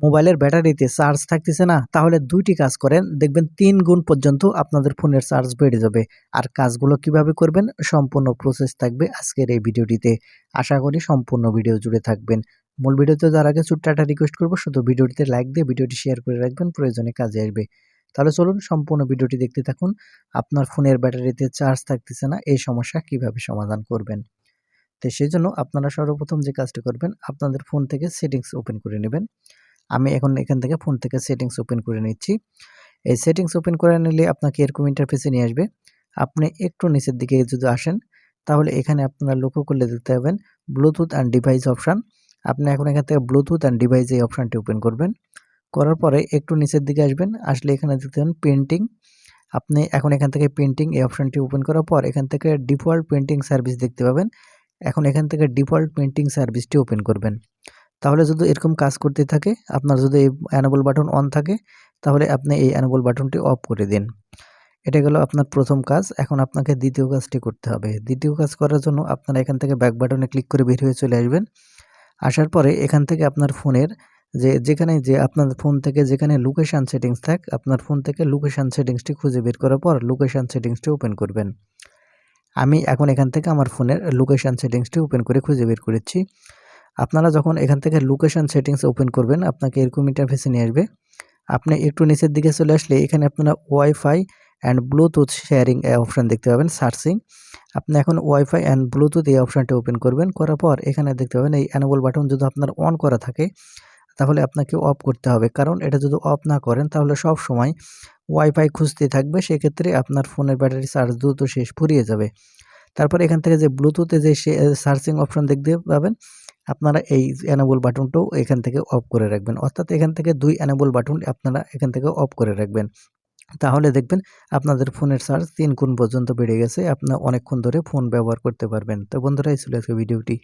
মোবাইলের ব্যাটারিতে চার্জ থাকতেছে না, তাহলে ২টি কাজ করেন, দেখবেন ৩ গুণ পর্যন্ত আপনাদের ফোনের চার্জ বেড়ে যাবে। আর কাজগুলো কিভাবে করবেন সম্পূর্ণ প্রসেস থাকবে আজকের এই ভিডিওটিতে। আশা করি সম্পূর্ণ ভিডিও জুড়ে থাকবেন। মূল ভিডিওতে যাওয়ার আগে ছোট্ট একটা রিকোয়েস্ট করব, শুধু ভিডিওটিতে লাইক দিয়ে ভিডিওটি শেয়ার করে রাখবেন, প্রয়োজনে কাজে আসবে। তাহলে চলুন সম্পূর্ণ ভিডিওটি দেখতে থাকুন। আপনার ফোনের ব্যাটারিতে চার্জ থাকতেছে না, এই সমস্যা কিভাবে সমাধান করবেন। তো সেজন্য আপনারা সর্বপ্রথম যে কাজটি করবেন, আপনাদের ফোন থেকে সেটিংস ওপেন করে নেবেন। আমি এখন এখান থেকে ফোন থেকে সেটিংস ওপেন করে নিচ্ছি। এই সেটিংস ওপেন করে নিলে আপনাকে এরকম ইন্টারফেসে নিয়ে আসবে। আপনি একটু নিচের দিকে যদি আসেন, তাহলে এখানে আপনারা লক্ষ্য করলে দেখতে পাবেন ব্লুটুথ অ্যান্ড ডিভাইস অপশান। আপনি এখন এখান থেকে ব্লুটুথ অ্যান্ড ডিভাইস এই অপশানটি ওপেন করবেন। করার পরে একটু নিচের দিকে আসবেন, আসলে এখানে দেখতে পাবেন পেন্টিং। আপনি এখন এখান থেকে পেন্টিং এই অপশানটি ওপেন করার পর এখান থেকে ডিফল্ট পেন্টিং সার্ভিস দেখতে পাবেন। এখন এখান থেকে ডিফল্ট পেন্টিং সার্ভিসটি ওপেন করবেন। তাহলে যদি এরকম কাজ করতে থাকে, আপনার যদি এই এনেবল বাটন অন থাকে, তাহলে আপনি এই এনেবল বাটনটি অফ করে দিন। এটা গেল আপনার প্রথম কাজ। এখন আপনাকে দ্বিতীয় কাজটি করতে হবে। দ্বিতীয় কাজ করার জন্য আপনারা এখান থেকে ব্যাক বাটনে ক্লিক করে বের হয়ে চলে আসবেন। আসার পরে এখান থেকে আপনার ফোনের যেখানে আপনার ফোন থেকে যেখানে লোকেশন সেটিংস থাক, আপনার ফোন থেকে লোকেশন সেটিংসটি খুঁজে বের করার পর লোকেশন সেটিংসটি ওপেন করবেন। আমি এখন এখান থেকে আমার ফোনের লোকেশন সেটিংসটি ওপেন করে খুঁজে বের করেছি। আপনারা যখন এখান থেকে লোকেশন সেটিংস ওপেন করবেন, আপনাকে এরকম ইন্টারফেসে নিয়ে আসবে। আপনি একটু নিচের দিকে চলে আসলে এখানে আপনারা ওয়াইফাই অ্যান্ড ব্লুটুথ শেয়ারিং এই অপশান দেখতে পাবেন, সার্চিং। আপনি এখন ওয়াইফাই অ্যান্ড ব্লুটুথ এই অপশানটি ওপেন করবেন। করার পর এখানে দেখতে পাবেন এই এনেবল বাটন যদি আপনার অন করা থাকে, তাহলে আপনাকে অফ করতে হবে। কারণ এটা যদি অফ না করেন, তাহলে সব সময় ওয়াইফাই খুঁজতে থাকবে। সেক্ষেত্রে আপনার ফোনের ব্যাটারি চার্জ দ্রুত ফুরিয়ে যাবে। তারপর এখান থেকে যে ব্লুটুথে যে সার্চিং অপশন দেখতে পাবেন, আপনারা এই এনেবল বাটনটাও এখান থেকে অফ করে রাখবেন। অর্থাৎ এখান থেকে ২ এনেবল বাটন আপনারা এখান থেকে অফ করে রাখবেন। তাহলে দেখবেন আপনাদের ফোনের চার্জ ৩ গুণ পর্যন্ত বেড়ে গেছে। আপনারা অনেকক্ষণ ধরে ফোন ব্যবহার করতে পারবেন। তো বন্ধুরা, এই ছিল আজকের ভিডিওটি।